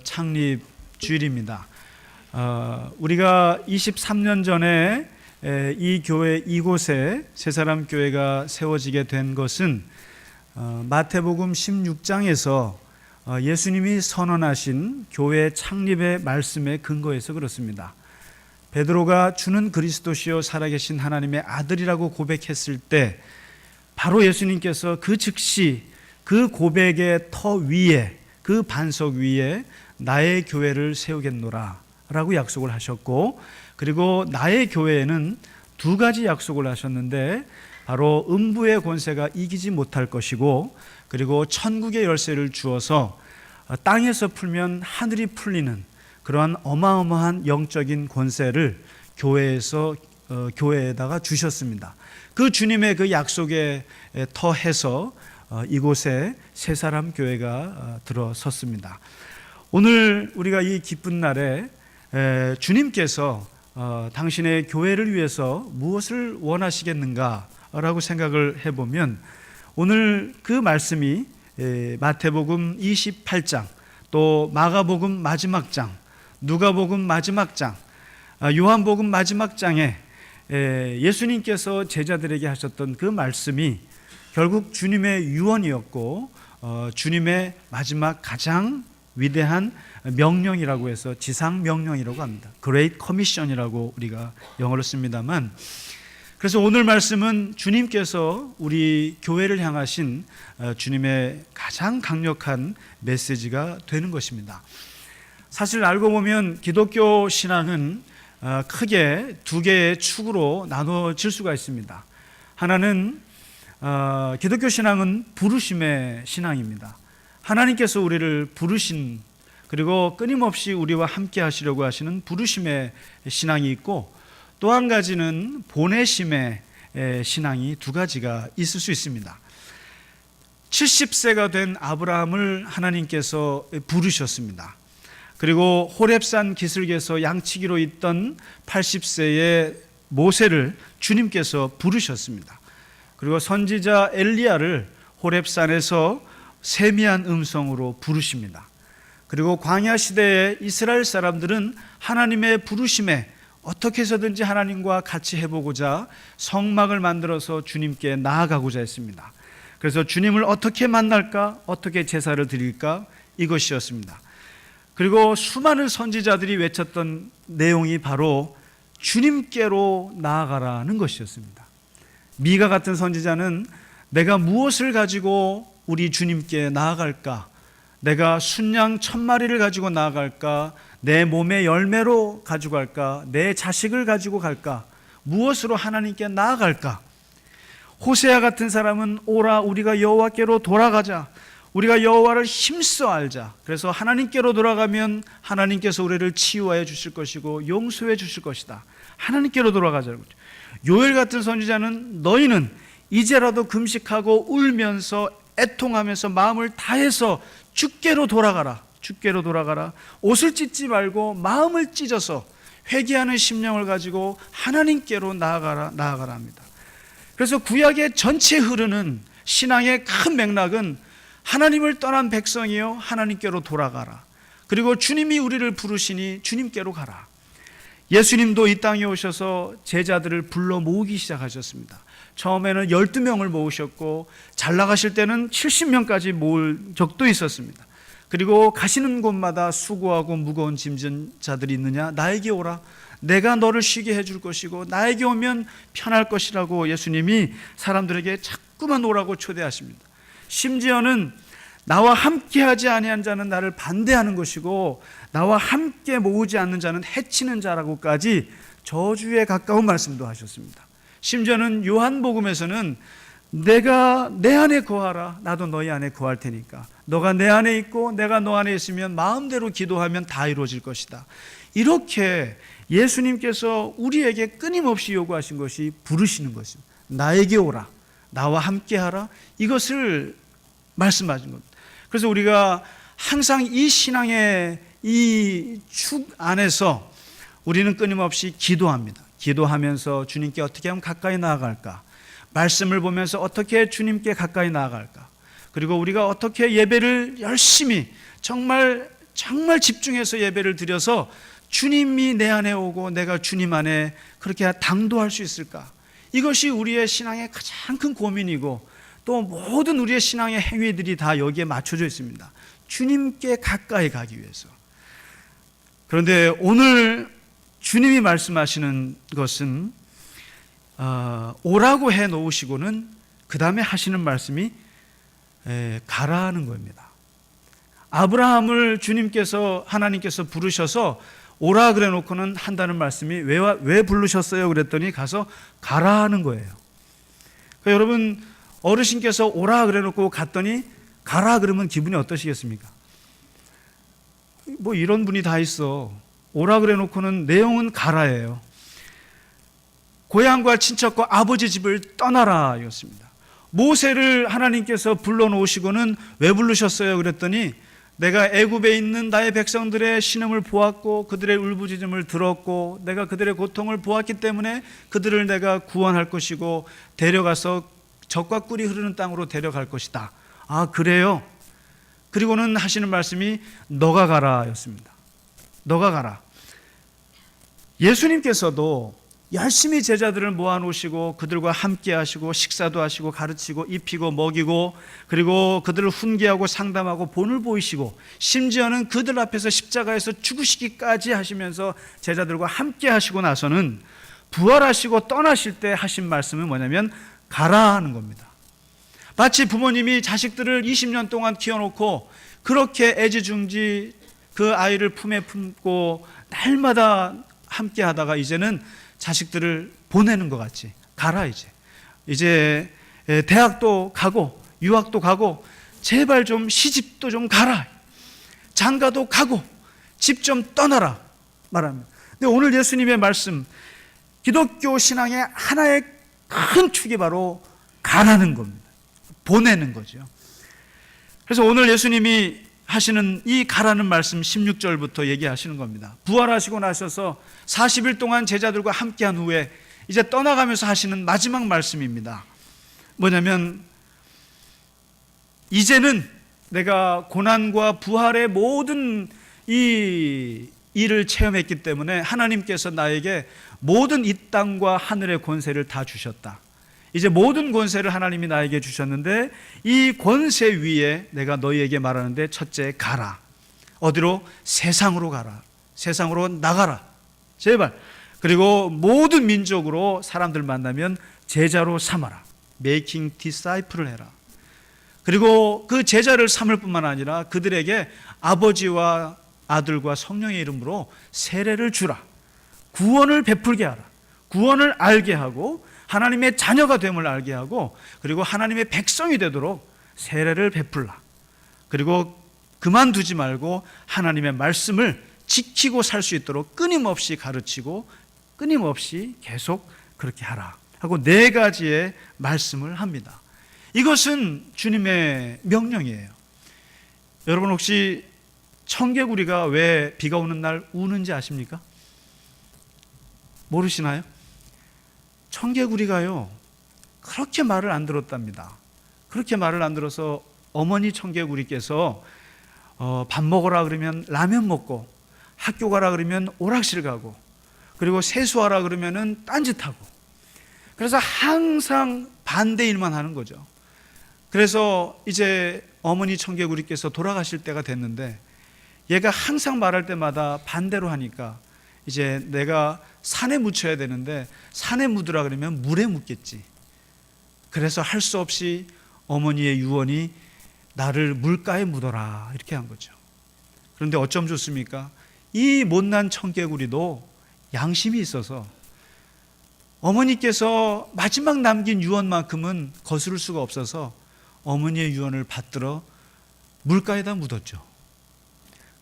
창립 주일입니다. 우리가 23년 전에 이 교회 이곳에 새사람 교회가 세워지게 된 것은 마태복음 16장에서 예수님이 선언하신 교회 창립의 말씀에 근거해서 그렇습니다. 베드로가 주는 그리스도시요 살아계신 하나님의 아들이라고 고백했을 때 바로 예수님께서 그 즉시 그 고백의 터 위에, 그 반석 위에 나의 교회를 세우겠노라 라고 약속을 하셨고, 그리고 나의 교회에는 두 가지 약속을 하셨는데 바로 음부의 권세가 이기지 못할 것이고, 그리고 천국의 열쇠를 주어서 땅에서 풀면 하늘이 풀리는 그러한 어마어마한 영적인 권세를 교회에다가 주셨습니다. 그 주님의 그 약속에 터해서 이곳에 새사람 교회가 들어섰습니다. 오늘 우리가 이 기쁜 날에 주님께서 당신의 교회를 위해서 무엇을 원하시겠는가라고 생각을 해보면, 오늘 그 말씀이 마태복음 28장, 또 마가복음 마지막 장, 누가복음 마지막 장, 요한복음 마지막 장에 예수님께서 제자들에게 하셨던 그 말씀이 결국 주님의 유언이었고, 주님의 마지막 가장 위대한 명령이라고 해서 지상 명령이라고 합니다. Great Commission이라고 우리가 영어로 씁니다만, 그래서 오늘 말씀은 주님께서 우리 교회를 향하신 주님의 가장 강력한 메시지가 되는 것입니다. 사실 알고 보면 기독교 신앙은 크게 두 개의 축으로 나눠질 수가 있습니다. 하나는 기독교 신앙은 부르심의 신앙입니다. 하나님께서 우리를 부르신, 그리고 끊임없이 우리와 함께 하시려고 하시는 부르심의 신앙이 있고, 또 한 가지는 보내심의 신앙이 두 가지가 있을 수 있습니다. 70세가 된 아브라함을 하나님께서 부르셨습니다. 그리고 호렙산 기슭에서 양치기로 있던 80세의 모세를 주님께서 부르셨습니다. 그리고 선지자 엘리야를 호렙산에서 세미한 음성으로 부르십니다. 그리고 광야 시대의 이스라엘 사람들은 하나님의 부르심에 어떻게 해서든지 하나님과 같이 해보고자 성막을 만들어서 주님께 나아가고자 했습니다. 그래서 주님을 어떻게 만날까, 어떻게 제사를 드릴까, 이것이었습니다. 그리고 수많은 선지자들이 외쳤던 내용이 바로 주님께로 나아가라는 것이었습니다. 미가 같은 선지자는 내가 무엇을 가지고 우리 주님께 나아갈까? 내가 순양 1000마리를 가지고 나아갈까? 내 몸의 열매로 가지고 갈까? 내 자식을 가지고 갈까? 무엇으로 하나님께 나아갈까? 호세아 같은 사람은 오라 우리가 여호와께로 돌아가자. 우리가 여호와를 힘써 알자. 그래서 하나님께로 돌아가면 하나님께서 우리를 치유하여 주실 것이고 용서해 주실 것이다. 하나님께로 돌아가자고. 요엘 같은 선지자는 너희는 이제라도 금식하고 울면서 애통하면서 마음을 다해서 주께로 돌아가라. 주께로 돌아가라. 옷을 찢지 말고 마음을 찢어서 회개하는 심령을 가지고 하나님께로 나아가라 합니다. 그래서 구약의 전체 흐르는 신앙의 큰 맥락은 하나님을 떠난 백성이여 하나님께로 돌아가라. 그리고 주님이 우리를 부르시니 주님께로 가라. 예수님도 이 땅에 오셔서 제자들을 불러 모으기 시작하셨습니다. 처음에는 12명을 모으셨고 잘 나가실 때는 70명까지 모을 적도 있었습니다. 그리고 가시는 곳마다 수고하고 무거운 짐진 자들이 있느냐, 나에게 오라. 내가 너를 쉬게 해줄 것이고 나에게 오면 편할 것이라고 예수님이 사람들에게 자꾸만 오라고 초대하십니다. 심지어는 나와 함께하지 아니한 자는 나를 반대하는 것이고 나와 함께 모으지 않는 자는 해치는 자라고까지 저주에 가까운 말씀도 하셨습니다. 심지어는 요한복음에서는 내가 내 안에 거하라. 나도 너희 안에 거할 테니까 너가 내 안에 있고 내가 너 안에 있으면 마음대로 기도하면 다 이루어질 것이다. 이렇게 예수님께서 우리에게 끊임없이 요구하신 것이 부르시는 것입니다. 나에게 오라. 나와 함께하라. 이것을 말씀하신 겁니다. 그래서 우리가 항상 이 신앙의 이 축 안에서 우리는 끊임없이 기도합니다. 기도하면서 주님께 어떻게 하면 가까이 나아갈까? 말씀을 보면서 어떻게 주님께 가까이 나아갈까? 그리고 우리가 어떻게 예배를 열심히 정말 정말 집중해서 예배를 드려서 주님이 내 안에 오고 내가 주님 안에 그렇게 당도할 수 있을까? 이것이 우리의 신앙의 가장 큰 고민이고, 또 모든 우리의 신앙의 행위들이 다 여기에 맞춰져 있습니다. 주님께 가까이 가기 위해서. 그런데 오늘 주님이 말씀하시는 것은 오라고 해 놓으시고는 그 다음에 하시는 말씀이 가라는 겁니다. 아브라함을 하나님께서 부르셔서 오라 그래 놓고는 한다는 말씀이 왜 부르셨어요? 그랬더니 가서 가라 하는 거예요. 그러니까 여러분, 어르신께서 오라 그래 놓고 갔더니 가라 그러면 기분이 어떠시겠습니까? 뭐 이런 분이 다 있어. 오라 그래 놓고는 내용은 가라예요. 고향과 친척과 아버지 집을 떠나라 이었습니다. 모세를 하나님께서 불러놓으시고는 왜 부르셨어요? 그랬더니 내가 애굽에 있는 나의 백성들의 신음을 보았고 그들의 울부짖음을 들었고 내가 그들의 고통을 보았기 때문에 그들을 내가 구원할 것이고 데려가서 젖과 꿀이 흐르는 땅으로 데려갈 것이다. 아, 그래요? 그리고는 하시는 말씀이 너가 가라 였습니다. 너가 가라. 예수님께서도 열심히 제자들을 모아놓으시고 그들과 함께 하시고 식사도 하시고 가르치고 입히고 먹이고 그리고 그들을 훈계하고 상담하고 본을 보이시고 심지어는 그들 앞에서 십자가에서 죽으시기까지 하시면서 제자들과 함께 하시고 나서는 부활하시고 떠나실 때 하신 말씀은 뭐냐면 가라 하는 겁니다. 마치 부모님이 자식들을 20년 동안 키워놓고 그렇게 애지중지 그 아이를 품에 품고 날마다 함께 하다가 이제는 자식들을 보내는 것 같이 가라. 이제 대학도 가고 유학도 가고 제발 좀 시집도 좀 가라. 장가도 가고 집 좀 떠나라 말합니다. 근데 오늘 예수님의 말씀, 기독교 신앙의 하나의 큰 축이 바로 가라는 겁니다. 보내는 거죠. 그래서 오늘 예수님이 하시는 이 가라는 말씀 16절부터 얘기하시는 겁니다. 부활하시고 나셔서 40일 동안 제자들과 함께한 후에 이제 떠나가면서 하시는 마지막 말씀입니다. 뭐냐면 이제는 내가 고난과 부활의 모든 이 일을 체험했기 때문에 하나님께서 나에게 모든 이 땅과 하늘의 권세를 다 주셨다. 이제 모든 권세를 하나님이 나에게 주셨는데 이 권세 위에 내가 너희에게 말하는데 첫째 가라. 어디로? 세상으로 가라. 세상으로 나가라. 제발. 그리고 모든 민족으로 사람들 만나면 제자로 삼아라. Making disciple을 해라. 그리고 그 제자를 삼을 뿐만 아니라 그들에게 아버지와 아들과 성령의 이름으로 세례를 주라. 구원을 베풀게 하라. 구원을 알게 하고 하나님의 자녀가 됨을 알게 하고 그리고 하나님의 백성이 되도록 세례를 베풀라. 그리고 그만두지 말고 하나님의 말씀을 지키고 살 수 있도록 끊임없이 가르치고 끊임없이 계속 그렇게 하라 하고 4가지의 말씀을 합니다. 이것은 주님의 명령이에요. 여러분 혹시 청개구리가 왜 비가 오는 날 우는지 아십니까? 모르시나요? 청개구리가요 그렇게 말을 안 들었답니다. 그렇게 말을 안 들어서 어머니 청개구리께서 밥 먹으라 그러면 라면 먹고 학교 가라 그러면 오락실 가고 그리고 세수하라 그러면 딴짓하고 그래서 항상 반대 일만 하는 거죠. 그래서 이제 어머니 청개구리께서 돌아가실 때가 됐는데 얘가 항상 말할 때마다 반대로 하니까 이제 내가 산에 묻혀야 되는데 산에 묻으라 그러면 물에 묻겠지. 그래서 할 수 없이 어머니의 유언이 나를 물가에 묻어라 이렇게 한 거죠. 그런데 어쩜 좋습니까? 이 못난 청개구리도 양심이 있어서 어머니께서 마지막 남긴 유언만큼은 거스를 수가 없어서 어머니의 유언을 받들어 물가에다 묻었죠.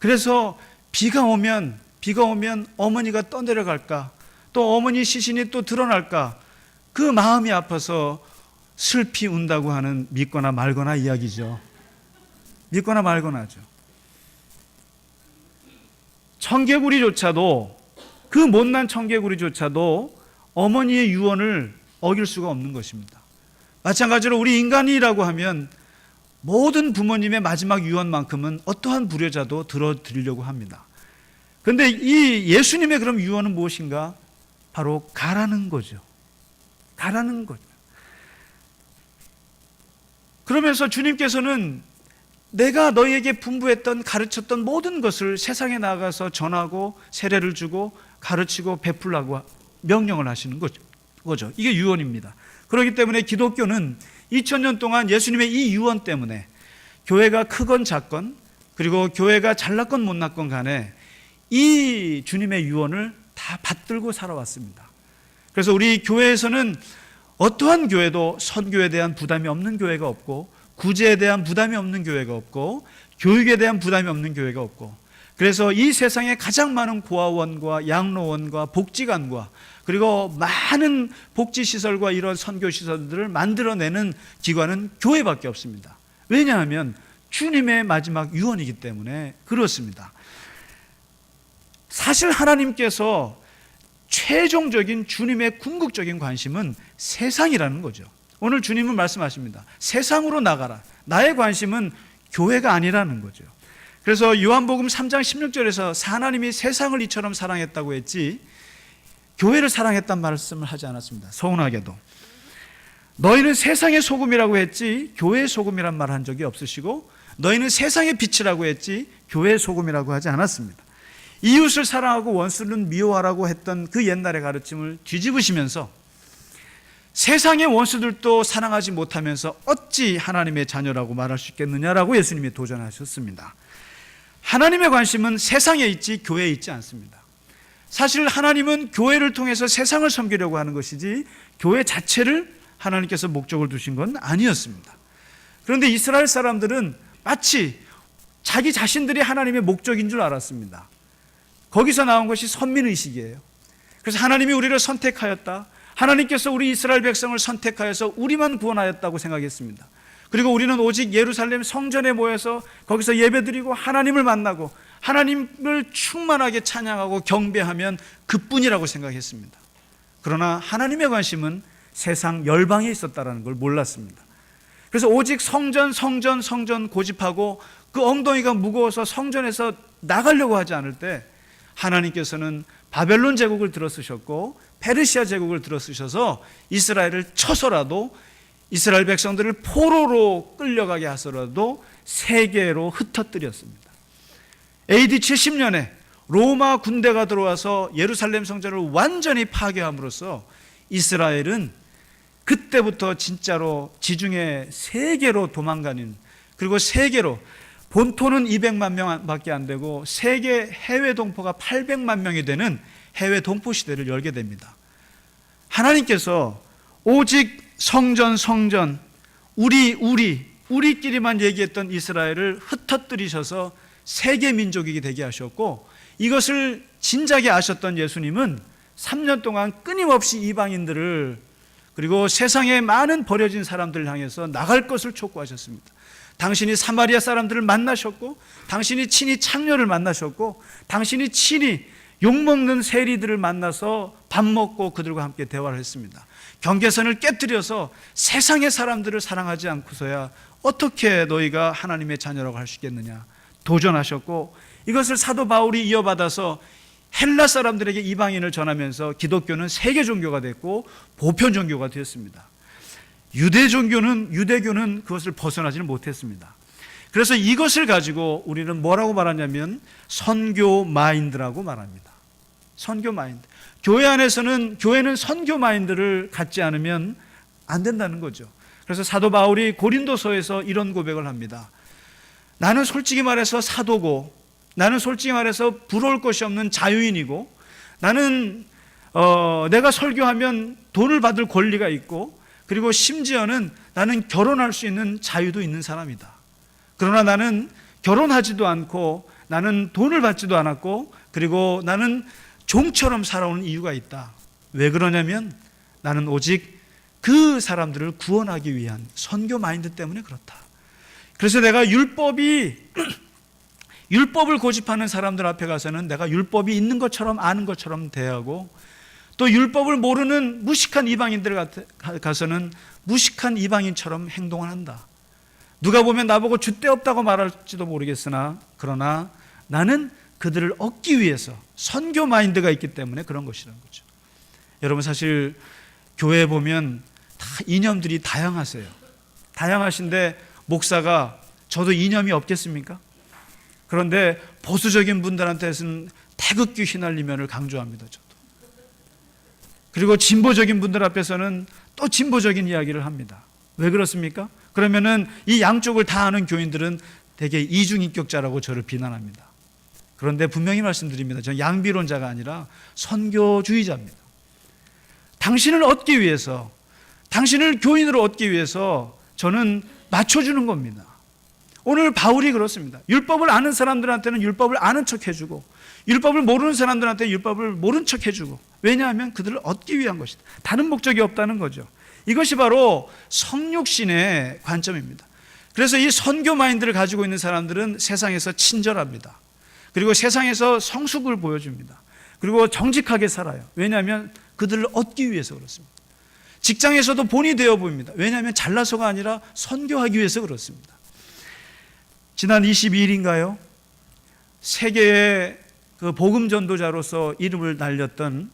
그래서 비가 오면 어머니가 떠내려갈까 또 어머니 시신이 또 드러날까 그 마음이 아파서 슬피 운다고 하는 믿거나 말거나 이야기죠. 믿거나 말거나죠. 청개구리조차도 그 못난 청개구리조차도 어머니의 유언을 어길 수가 없는 것입니다. 마찬가지로 우리 인간이라고 하면 모든 부모님의 마지막 유언만큼은 어떠한 불효자도 들어드리려고 합니다. 그런데 이 예수님의 그럼 유언은 무엇인가? 바로 가라는 거죠. 가라는 거죠. 그러면서 주님께서는 내가 너희에게 분부했던 가르쳤던 모든 것을 세상에 나가서 전하고 세례를 주고 가르치고 베풀라고 명령을 하시는 거죠. 이게 유언입니다. 그렇기 때문에 기독교는 2000년 동안 예수님의 이 유언 때문에 교회가 크건 작건 그리고 교회가 잘났건 못났건 간에 이 주님의 유언을 다 받들고 살아왔습니다. 그래서 우리 교회에서는 어떠한 교회도 선교에 대한 부담이 없는 교회가 없고 구제에 대한 부담이 없는 교회가 없고 교육에 대한 부담이 없는 교회가 없고, 그래서 이 세상에 가장 많은 고아원과 양로원과 복지관과 그리고 많은 복지시설과 이런 선교시설들을 만들어내는 기관은 교회밖에 없습니다. 왜냐하면 주님의 마지막 유언이기 때문에 그렇습니다. 사실 하나님께서 최종적인 주님의 궁극적인 관심은 세상이라는 거죠. 오늘 주님은 말씀하십니다. 세상으로 나가라. 나의 관심은 교회가 아니라는 거죠. 그래서 요한복음 3장 16절에서 하나님이 세상을 이처럼 사랑했다고 했지 교회를 사랑했단 말씀을 하지 않았습니다. 서운하게도 너희는 세상의 소금이라고 했지 교회의 소금이란 말 한 적이 없으시고, 너희는 세상의 빛이라고 했지 교회의 소금이라고 하지 않았습니다. 이웃을 사랑하고 원수는 미워하라고 했던 그 옛날의 가르침을 뒤집으시면서 세상의 원수들도 사랑하지 못하면서 어찌 하나님의 자녀라고 말할 수 있겠느냐라고 예수님이 도전하셨습니다. 하나님의 관심은 세상에 있지 교회에 있지 않습니다. 사실 하나님은 교회를 통해서 세상을 섬기려고 하는 것이지 교회 자체를 하나님께서 목적을 두신 건 아니었습니다. 그런데 이스라엘 사람들은 마치 자기 자신들이 하나님의 목적인 줄 알았습니다. 거기서 나온 것이 선민의식이에요. 그래서 하나님이 우리를 선택하였다, 하나님께서 우리 이스라엘 백성을 선택하여서 우리만 구원하였다고 생각했습니다. 그리고 우리는 오직 예루살렘 성전에 모여서 거기서 예배드리고 하나님을 만나고 하나님을 충만하게 찬양하고 경배하면 그뿐이라고 생각했습니다. 그러나 하나님의 관심은 세상 열방에 있었다는 걸 몰랐습니다. 그래서 오직 성전 고집하고 그 엉덩이가 무거워서 성전에서 나가려고 하지 않을 때 하나님께서는 바벨론 제국을 들어쓰셨고 페르시아 제국을 들어쓰셔서 이스라엘을 쳐서라도 이스라엘 백성들을 포로로 끌려가게 하서라도 세계로 흩어뜨렸습니다. AD 70년에 로마 군대가 들어와서 예루살렘 성전을 완전히 파괴함으로써 이스라엘은 그때부터 진짜로 지중해 세계로 도망가는, 그리고 세계로 본토는 200만 명밖에 안 되고 세계 해외 동포가 800만 명이 되는 해외 동포 시대를 열게 됩니다. 하나님께서 오직 성전 우리끼리만 얘기했던 이스라엘을 흩어뜨리셔서 세계 민족이 되게 하셨고, 이것을 진작에 아셨던 예수님은 3년 동안 끊임없이 이방인들을 그리고 세상에 많은 버려진 사람들을 향해서 나갈 것을 촉구하셨습니다. 당신이 사마리아 사람들을 만나셨고, 당신이 친히 창녀를 만나셨고, 당신이 친히 욕먹는 세리들을 만나서 밥 먹고 그들과 함께 대화를 했습니다. 경계선을 깨뜨려서 세상의 사람들을 사랑하지 않고서야 어떻게 너희가 하나님의 자녀라고 할 수 있겠느냐 도전하셨고, 이것을 사도 바울이 이어받아서 헬라 사람들에게 이방인을 전하면서 기독교는 세계 종교가 됐고 보편 종교가 되었습니다. 유대교는 그것을 벗어나지는 못했습니다. 그래서 이것을 가지고 우리는 뭐라고 말하냐면 선교 마인드라고 말합니다. 선교 마인드. 교회는 선교 마인드를 갖지 않으면 안 된다는 거죠. 그래서 사도 바울이 고린도서에서 이런 고백을 합니다. 나는 솔직히 말해서 사도고, 나는 솔직히 말해서 부러울 것이 없는 자유인이고, 나는 내가 설교하면 돈을 받을 권리가 있고, 그리고 심지어는 나는 결혼할 수 있는 자유도 있는 사람이다. 그러나 나는 결혼하지도 않고 나는 돈을 받지도 않았고, 그리고 나는 종처럼 살아오는 이유가 있다. 왜 그러냐면 나는 오직 그 사람들을 구원하기 위한 선교 마인드 때문에 그렇다. 그래서 내가 율법을 고집하는 사람들 앞에 가서는 내가 율법이 있는 것처럼 아는 것처럼 대하고, 또 율법을 모르는 무식한 이방인들 가서는 무식한 이방인처럼 행동을 한다. 누가 보면 나보고 줏대 없다고 말할지도 모르겠으나 그러나 나는 그들을 얻기 위해서 선교 마인드가 있기 때문에 그런 것이라는 거죠. 여러분, 사실 교회에 보면 다 이념들이 다양하세요. 다양하신데 목사가 저도 이념이 없겠습니까? 그런데 보수적인 분들한테는 태극기 휘날리면을 강조합니다. 저도. 그리고 진보적인 분들 앞에서는 또 진보적인 이야기를 합니다. 왜 그렇습니까? 그러면은 이 양쪽을 다 아는 교인들은 되게 이중인격자라고 저를 비난합니다. 그런데 분명히 말씀드립니다. 저는 양비론자가 아니라 선교주의자입니다. 당신을 얻기 위해서, 당신을 교인으로 얻기 위해서 저는 맞춰주는 겁니다. 오늘 바울이 그렇습니다. 율법을 아는 사람들한테는 율법을 아는 척 해주고, 율법을 모르는 사람들한테 율법을 모른 척 해주고, 왜냐하면 그들을 얻기 위한 것이다. 다른 목적이 없다는 거죠. 이것이 바로 성육신의 관점입니다. 그래서 이 선교 마인드를 가지고 있는 사람들은 세상에서 친절합니다. 그리고 세상에서 성숙을 보여줍니다. 그리고 정직하게 살아요. 왜냐하면 그들을 얻기 위해서 그렇습니다. 직장에서도 본이 되어 보입니다. 왜냐하면 잘나서가 아니라 선교하기 위해서 그렇습니다. 지난 22일인가요? 세계의 그 복음 전도자로서 이름을 날렸던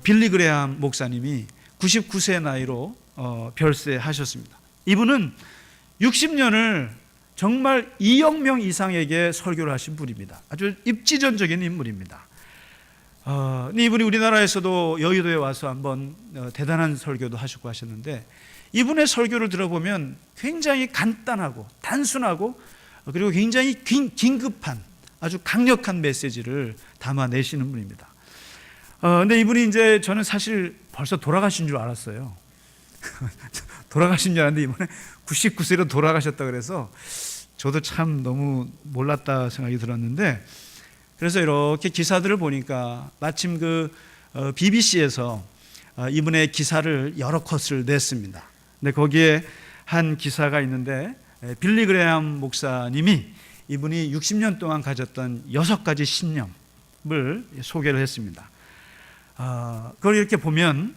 빌리 그레함 목사님이 99세 나이로 별세하셨습니다. 이분은 60년을 정말 2억 명 이상에게 설교를 하신 분입니다. 아주 입지전적인 인물입니다. 근데 이분이 우리나라에서도 여의도에 와서 한번 대단한 설교도 하시고 하셨는데, 이분의 설교를 들어보면 굉장히 간단하고 단순하고 그리고 굉장히 긴급한 아주 강력한 메시지를 담아내시는 분입니다. 근데 이분이 이제 저는 사실 벌써 돌아가신 줄 알았어요. 돌아가신 줄 알았는데 이번에 99세로 돌아가셨다 그래서 저도 참 너무 몰랐다 생각이 들었는데, 그래서 이렇게 기사들을 보니까 마침 그 BBC에서 이분의 기사를 여러 컷을 냈습니다. 근데 거기에 한 기사가 있는데 빌리 그레함 목사님이 이분이 60년 동안 가졌던 6가지 신념을 소개를 했습니다. 그걸 이렇게 보면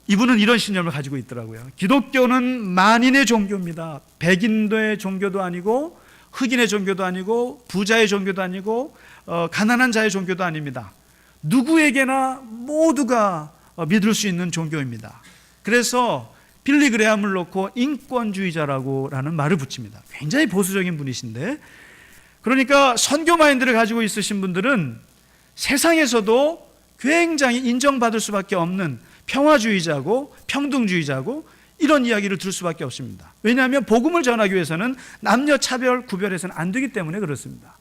이분은 이런 신념을 가지고 있더라고요. 기독교는 만인의 종교입니다. 백인의 종교도 아니고 흑인의 종교도 아니고 부자의 종교도 아니고 가난한 자의 종교도 아닙니다. 누구에게나 모두가 믿을 수 있는 종교입니다. 그래서 빌리 그레함을 놓고 인권주의자라는 말을 붙입니다. 굉장히 보수적인 분이신데, 그러니까 선교 마인드를 가지고 있으신 분들은 세상에서도 굉장히 인정받을 수밖에 없는 평화주의자고 평등주의자고 이런 이야기를 들을 수밖에 없습니다. 왜냐하면 복음을 전하기 위해서는 남녀 차별 구별해서는 안 되기 때문에 그렇습니다.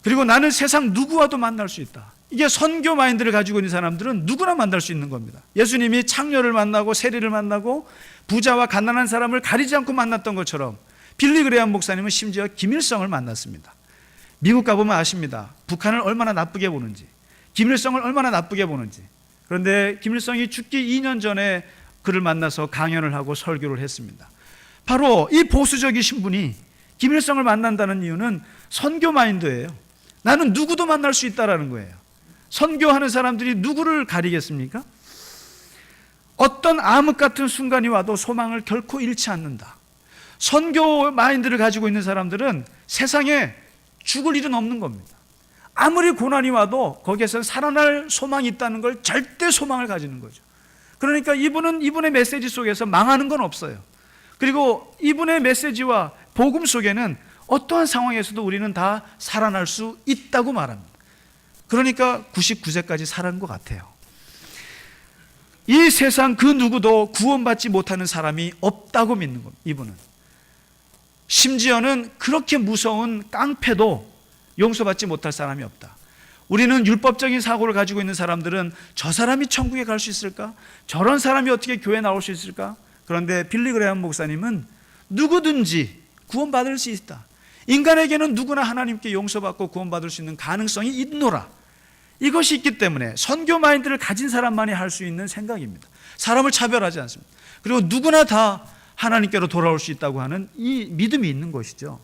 그리고 나는 세상 누구와도 만날 수 있다. 이게 선교 마인드를 가지고 있는 사람들은 누구나 만날 수 있는 겁니다. 예수님이 창녀를 만나고 세리를 만나고 부자와 가난한 사람을 가리지 않고 만났던 것처럼 빌리 그레함 목사님은 심지어 김일성을 만났습니다. 미국 가보면 아십니다. 북한을 얼마나 나쁘게 보는지, 김일성을 얼마나 나쁘게 보는지. 그런데 김일성이 죽기 2년 전에 그를 만나서 강연을 하고 설교를 했습니다. 바로 이 보수적이신 분이 김일성을 만난다는 이유는 선교 마인드예요. 나는 누구도 만날 수 있다는 거예요. 선교하는 사람들이 누구를 가리겠습니까? 어떤 암흑 같은 순간이 와도 소망을 결코 잃지 않는다. 선교 마인드를 가지고 있는 사람들은 세상에 죽을 일은 없는 겁니다. 아무리 고난이 와도 거기에서 살아날 소망이 있다는 걸 절대 소망을 가지는 거죠. 그러니까 이분은 이분의 메시지 속에서 망하는 건 없어요. 그리고 이분의 메시지와 복음 속에는 어떠한 상황에서도 우리는 다 살아날 수 있다고 말합니다. 그러니까 99세까지 살은 것 같아요. 이 세상 그 누구도 구원받지 못하는 사람이 없다고 믿는 겁니다. 이분은 심지어는 그렇게 무서운 깡패도 용서받지 못할 사람이 없다. 우리는 율법적인 사고를 가지고 있는 사람들은 저 사람이 천국에 갈 수 있을까? 저런 사람이 어떻게 교회에 나올 수 있을까? 그런데 빌리 그레함 목사님은 누구든지 구원받을 수 있다. 인간에게는 누구나 하나님께 용서받고 구원받을 수 있는 가능성이 있노라. 이것이 있기 때문에 선교 마인드를 가진 사람만이 할 수 있는 생각입니다. 사람을 차별하지 않습니다. 그리고 누구나 다 하나님께로 돌아올 수 있다고 하는 이 믿음이 있는 것이죠.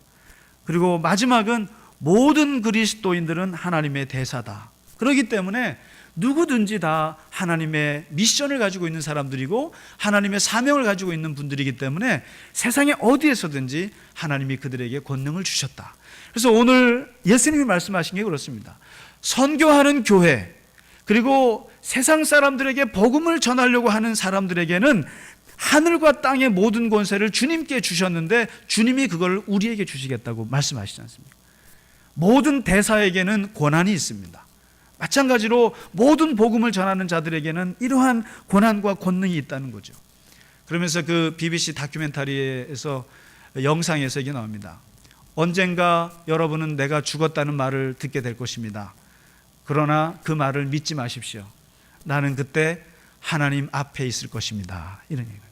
그리고 마지막은 모든 그리스도인들은 하나님의 대사다. 그렇기 때문에 누구든지 다 하나님의 미션을 가지고 있는 사람들이고 하나님의 사명을 가지고 있는 분들이기 때문에 세상에 어디에서든지 하나님이 그들에게 권능을 주셨다. 그래서 오늘 예수님이 말씀하신 게 그렇습니다. 선교하는 교회, 그리고 세상 사람들에게 복음을 전하려고 하는 사람들에게는 하늘과 땅의 모든 권세를 주님께 주셨는데 주님이 그걸 우리에게 주시겠다고 말씀하시지 않습니까? 모든 대사에게는 권한이 있습니다. 마찬가지로 모든 복음을 전하는 자들에게는 이러한 권한과 권능이 있다는 거죠. 그러면서 그 BBC 다큐멘터리에서 영상에서 이게 나옵니다. 언젠가 여러분은 내가 죽었다는 말을 듣게 될 것입니다. 그러나 그 말을 믿지 마십시오. 나는 그때 하나님 앞에 있을 것입니다. 이런 얘기입니다.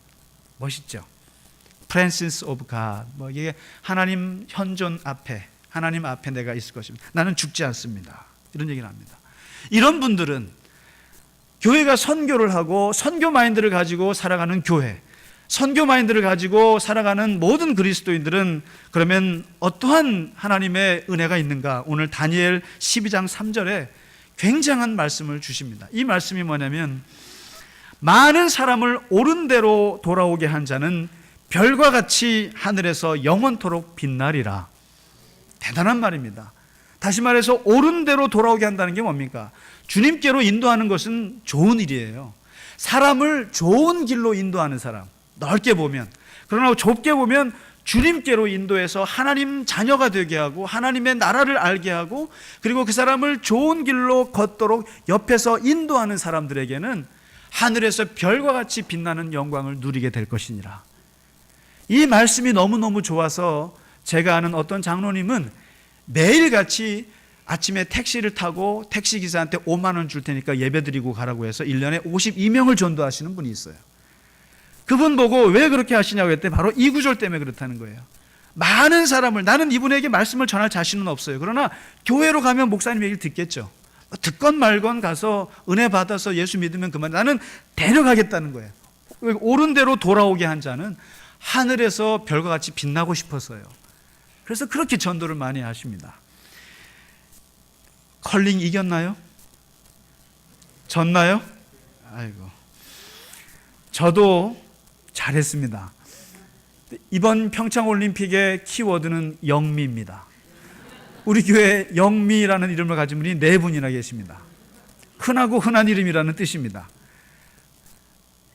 멋있죠? Presence of God. 이게 하나님 현존 앞에, 하나님 앞에 내가 있을 것입니다. 나는 죽지 않습니다. 이런 얘기를 합니다. 이런 분들은 교회가 선교를 하고 선교 마인드를 가지고 살아가는 교회, 선교 마인드를 가지고 살아가는 모든 그리스도인들은 그러면 어떠한 하나님의 은혜가 있는가? 오늘 다니엘 12장 3절에 굉장한 말씀을 주십니다. 이 말씀이 뭐냐면 많은 사람을 옳은 대로 돌아오게 한 자는 별과 같이 하늘에서 영원토록 빛나리라. 대단한 말입니다. 다시 말해서 옳은 대로 돌아오게 한다는 게 뭡니까? 주님께로 인도하는 것은 좋은 일이에요. 사람을 좋은 길로 인도하는 사람, 넓게 보면, 그러나 좁게 보면 주님께로 인도해서 하나님 자녀가 되게 하고 하나님의 나라를 알게 하고 그리고 그 사람을 좋은 길로 걷도록 옆에서 인도하는 사람들에게는 하늘에서 별과 같이 빛나는 영광을 누리게 될 것이니라. 이 말씀이 너무너무 좋아서 제가 아는 어떤 장로님은 매일같이 아침에 택시를 타고 택시기사한테 5만 원 줄 테니까 예배드리고 가라고 해서 1년에 52명을 전도하시는 분이 있어요. 그분 보고 왜 그렇게 하시냐고 했더니 바로 이 구절 때문에 그렇다는 거예요. 많은 사람을, 나는 이분에게 말씀을 전할 자신은 없어요. 그러나 교회로 가면 목사님 얘기를 듣겠죠. 듣건 말건 가서 은혜 받아서 예수 믿으면 그만. 나는 데려가겠다는 거예요. 옳은 대로 돌아오게 한 자는 하늘에서 별과 같이 빛나고 싶어서요. 그래서 그렇게 전도를 많이 하십니다. 컬링 이겼나요? 졌나요? 아이고. 저도 잘했습니다. 이번 평창올림픽의 키워드는 영미입니다. 우리 교회 영미라는 이름을 가진 분이 4분이나 계십니다. 흔하고 흔한 이름이라는 뜻입니다.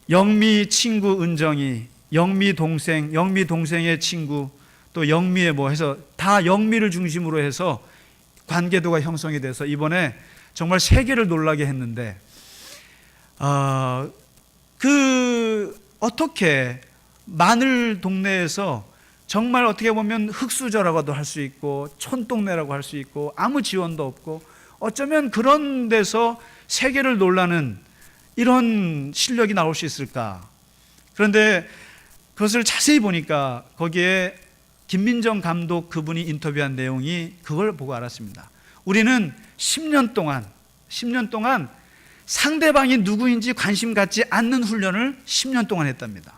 영미 친구 은정이, 영미 동생, 영미 동생의 친구, 또 영미의 뭐 해서 다 영미를 중심으로 해서 관계도가 형성이 돼서 이번에 정말 세계를 놀라게 했는데 어떻게 마늘 동네에서 정말 어떻게 보면 흙수저라고도 할 수 있고 촌동네라고 할 수 있고 아무 지원도 없고 어쩌면 그런 데서 세계를 놀라는 이런 실력이 나올 수 있을까? 그런데 그것을 자세히 보니까 거기에 김민정 감독 그분이 인터뷰한 내용이 그걸 보고 알았습니다. 우리는 10년 동안 상대방이 누구인지 관심 갖지 않는 훈련을 10년 동안 했답니다.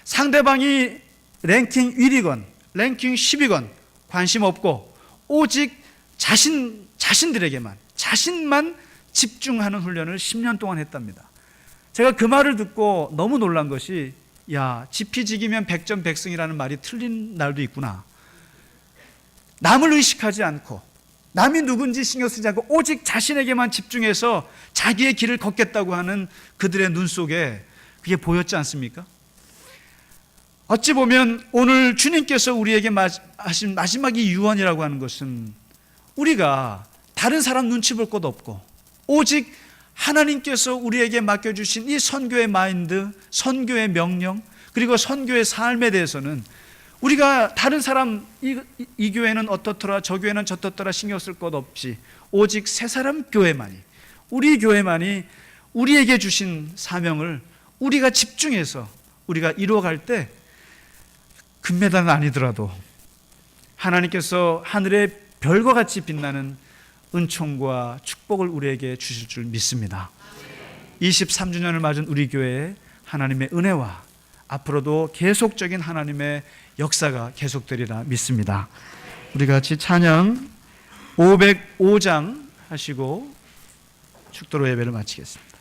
상대방이 랭킹 1위건 랭킹 10위건 관심 없고 오직 자신들에게만, 자신만 집중하는 훈련을 10년 동안 했답니다. 제가 그 말을 듣고 너무 놀란 것이 야, 지피지기면 백전백승이라는 말이 틀린 날도 있구나. 남을 의식하지 않고 남이 누군지 신경 쓰지 않고 오직 자신에게만 집중해서 자기의 길을 걷겠다고 하는 그들의 눈 속에 그게 보였지 않습니까? 어찌 보면 오늘 주님께서 우리에게 하신 마지막이 유언이라고 하는 것은 우리가 다른 사람 눈치 볼 것 없고 오직 하나님께서 우리에게 맡겨주신 이 선교의 마인드, 선교의 명령, 그리고 선교의 삶에 대해서는 우리가 다른 사람 이 교회는 어떻더라 저 교회는 저떻더라 신경 쓸 것 없이 오직 새 사람 교회만이, 우리 교회만이 우리에게 주신 사명을 우리가 집중해서 우리가 이루어갈 때 금메달은 아니더라도 하나님께서 하늘의 별과 같이 빛나는 은총과 축복을 우리에게 주실 줄 믿습니다. 23주년을 맞은 우리 교회에 하나님의 은혜와 앞으로도 계속적인 하나님의 역사가 계속되리라 믿습니다. 우리 같이 찬양 505장 하시고 축도로 예배를 마치겠습니다.